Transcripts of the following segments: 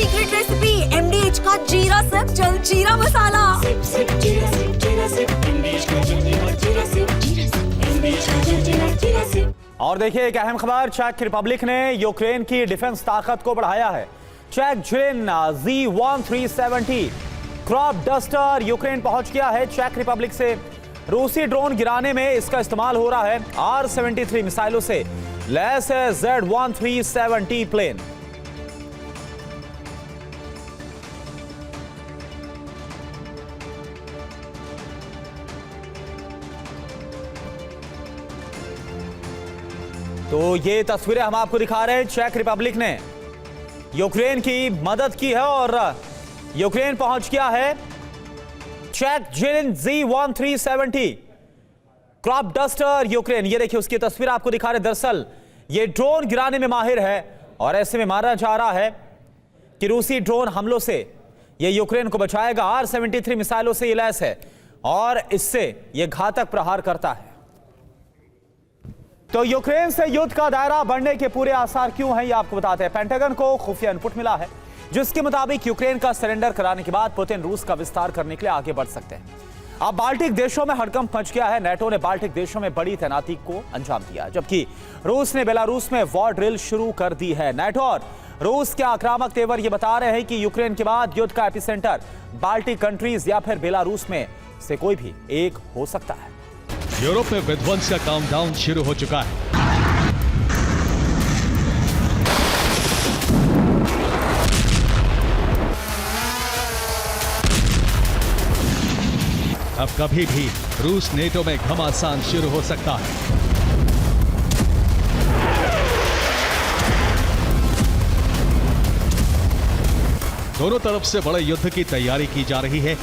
Secret recipe MDH का जीरा SIP जल जीरा मसाला। सिप सिप जीरा सिप जीरा सिप MDH का जल जीरा सिप MDH का जल जीरा सिप। और देखिए एक अहम खबर, चेक रिपब्लिक ने यूक्रेन की डिफेंस ताकत को बढ़ाया है। चेक Zlin Z1370 crop duster Ukraine पहुंच गया है। चेक रिपब्लिक से रूसी ड्रोन गिराने में इसका इस्तेमाल हो रहा है। R-73 मिसाइलों से लैस है Z1370 प्लेन। तो ये तस्वीरें हम आपको दिखा रहे हैं। चेक रिपब्लिक ने यूक्रेन की मदद की है और यूक्रेन पहुंच गया है। चेक Zlin Z1370 crop duster Ukraine, ये देखिए उसकी तस्वीर आपको दिखा रहे हैं। दरअसल ये ड्रोन गिराने में माहिर है और ऐसे में माना जा रहा है कि रूसी ड्रोन हमलों से ये यूक्रेन को बचाएगा। R-73 मिसाइलों से ये लैस है और इससे ये घातक प्रहार करता है। तो यूक्रेन से युद्ध का दायरा बढ़ने के पूरे आसार क्यों हैं, ये आपको बताते हैं। पेंटागन को खुफिया इनपुट मिला है जिसके मुताबिक यूक्रेन का सरेंडर कराने के बाद पुतिन रूस का विस्तार करने के लिए आगे बढ़ सकते हैं। अब बाल्टिक देशों में हड़कंप मच गया है। नेटो ने बाल्टिक देशों में बड़ी तैनाती को अंजाम दिया, जबकि रूस ने बेलारूस में वॉर ड्रिल शुरू कर दी है। नेटो और रूस के आक्रामक तेवर ये बता रहे हैं कि यूक्रेन के बाद युद्ध का एपिसेंटर बाल्टिक कंट्रीज या फिर बेलारूस में से कोई भी एक हो सकता है। यूरोप में विध्वंस का काउंटडाउन शुरू हो चुका है। अब कभी भी रूस नेटो में घमासान शुरू हो सकता है। दोनों तरफ से बड़े युद्ध की तैयारी की जा रही है।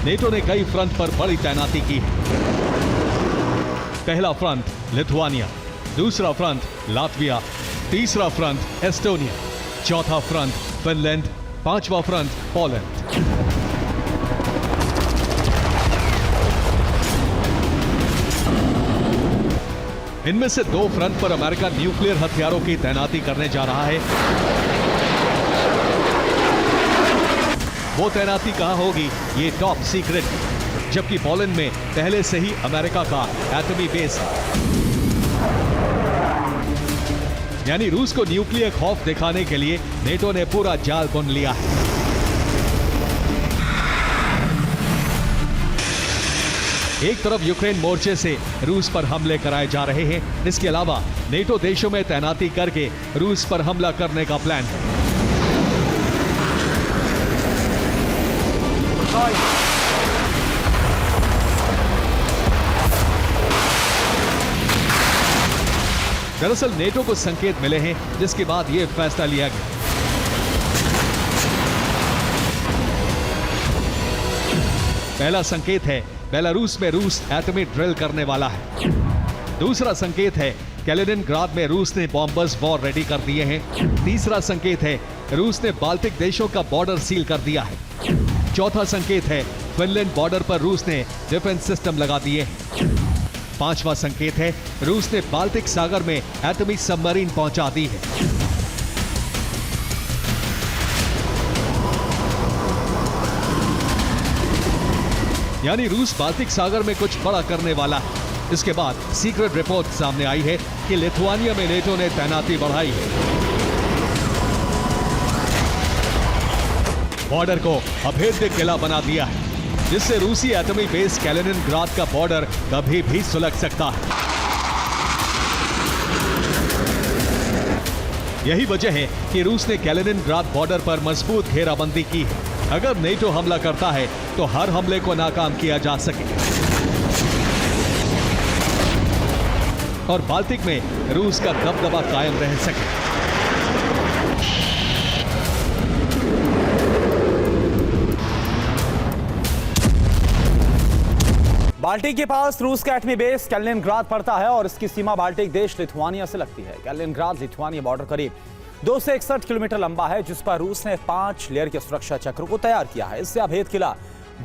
नेटो ने कई फ्रंट पर बड़ी तैनाती की है। पहला फ्रंट लिथुआनिया, दूसरा फ्रंट लातविया, तीसरा फ्रंट एस्टोनिया, चौथा फ्रंट फिनलैंड, पांचवा फ्रंट पोलैंड। इनमें से दो फ्रंट पर अमेरिका न्यूक्लियर हथियारों की तैनाती करने जा रहा है। वो तैनाती कहां होगी ये टॉप सीक्रेट है, जबकि पोलैंड में पहले से ही अमेरिका का एटमी बेस है। यानी रूस को न्यूक्लियर खौफ दिखाने के लिए नेटो ने पूरा जाल बुन लिया है। एक तरफ यूक्रेन मोर्चे से रूस पर हमले कराए जा रहे हैं, इसके अलावा नेटो देशों में तैनाती करके रूस पर हमला करने का प्लान है। दरअसल नेटो को संकेत मिले हैं जिसके बाद यह फैसला लिया गया। पहला संकेत है बेलारूस में रूस एटमी ड्रिल करने वाला है। दूसरा संकेत है कैलिनिनग्राद में रूस ने बॉम्बर्स वॉर रेडी कर दिए हैं। तीसरा संकेत है रूस ने बाल्टिक देशों का बॉर्डर सील कर दिया है। चौथा संकेत है फिनलैंड बॉर्डर पर रूस ने डिफेंस सिस्टम लगा दिए हैं। पांचवा संकेत है रूस ने बाल्टिक सागर में एटमी सबमरीन पहुंचा दी है। यानी रूस बाल्टिक सागर में कुछ बड़ा करने वाला है। इसके बाद सीक्रेट रिपोर्ट सामने आई है कि लिथुआनिया में नेटो ने तैनाती बढ़ाई है। बॉर्डर को अभेद्य किला बना दिया है, जिससे रूसी एटमी बेस कैलिनिनग्राद का बॉर्डर कभी भी सुलग सकता है। यही वजह है कि रूस ने कैलिनिनग्राद बॉर्डर पर मजबूत घेराबंदी की है। अगर नेटो हमला करता है तो हर हमले को नाकाम किया जा सके और बाल्टिक में रूस का दबदबा कायम रह सके। बाल्टिक के पास रूस का एटमी बेस कैलिनिनग्राद पड़ता है और इसकी सीमा बाल्टिक देश लिथुआनिया से लगती है। कैलिनिनग्राद लिथुआनिया बॉर्डर करीब 261 किलोमीटर लंबा है, जिस पर रूस ने 5 लेयर के सुरक्षा चक्र को तैयार किया है। इससे अभेद किला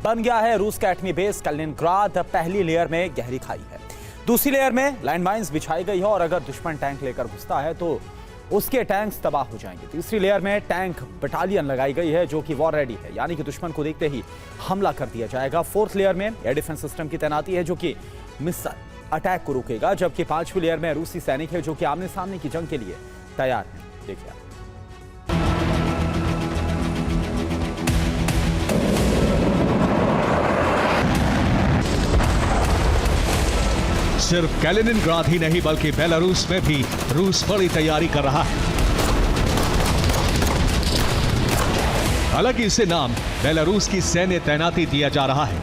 बन गया है रूस का एटमी बेस कैलिनिनग्राद। पहली लेयर में गहरी खाई है, दूसरी लेयर में लैंड माइन्स बिछाई गई है और अगर दुश्मन टैंक लेकर घुसता है तो उसके टैंक्स तबाह हो जाएंगे। तीसरी लेयर में टैंक बटालियन लगाई गई है जो कि वॉर रेडी है, यानी कि दुश्मन को देखते ही हमला कर दिया जाएगा। फोर्थ लेयर में एयर डिफेंस सिस्टम की तैनाती है जो कि मिसाइल अटैक को रोकेगा, जबकि पांचवी लेयर में रूसी सैनिक है जो कि आमने सामने की जंग के लिए तैयार है। देखिए आप। सिर्फ कैलिनिनग्राद ही नहीं बल्कि बेलारूस में भी रूस बड़ी तैयारी कर रहा है। हालांकि इसे नाम बेलारूस की सैन्य तैनाती दिया जा रहा है।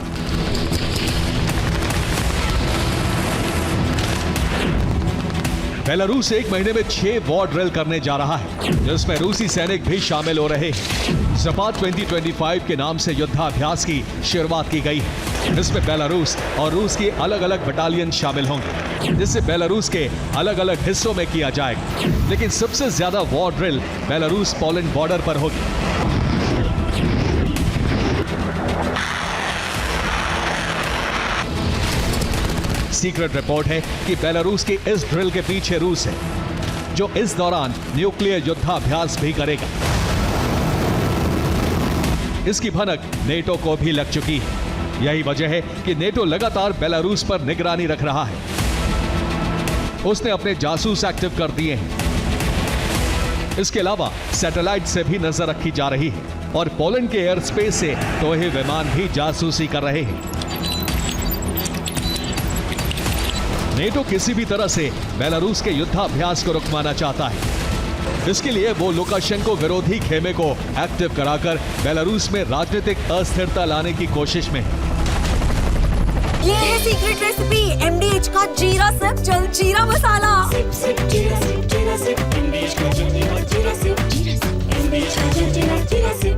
बेलारूस एक महीने में 6 वॉर ड्रिल करने जा रहा है जिसमें रूसी सैनिक भी शामिल हो रहे हैं। ज़पाद 2025 के नाम से युद्धाभ्यास की शुरुआत की गई है। इसमें बेलारूस और रूस की अलग अलग बटालियन शामिल होंगे जिससे बेलारूस के अलग अलग हिस्सों में किया जाएगा, लेकिन सबसे ज्यादा war drill Belarus Poland border पर होगी। सीक्रेट रिपोर्ट है कि बेलारूस के इस ड्रिल के पीछे रूस है जो इस दौरान न्यूक्लियर युद्धाभ्यास भी करेगा। इसकी भनक नेटो को भी लग चुकी है। यही वजह है कि नेटो लगातार बेलारूस पर निगरानी रख रहा है। उसने अपने जासूस एक्टिव कर दिए हैं। इसके अलावा सैटेलाइट से भी नजर रखी जा रही है और पोलैंड के एयर स्पेस से तोहे विमान भी जासूसी कर रहे हैं। नेटो किसी भी तरह से बेलारूस के युद्धाभ्यास को रुकवाना चाहता है। इसके लिए वो लुकाशेंको विरोधी खेमे को एक्टिव कराकर बेलारूस में राजनीतिक अस्थिरता लाने की कोशिश में है। ये है सीक्रेट रेसिपी MDH का जीरा सिर्फ जलजीरा मसाला। सिप सिप जीरा सिप MDH का जलजीरा जीरा सिप MDH का जलजीरा जीरा सिप।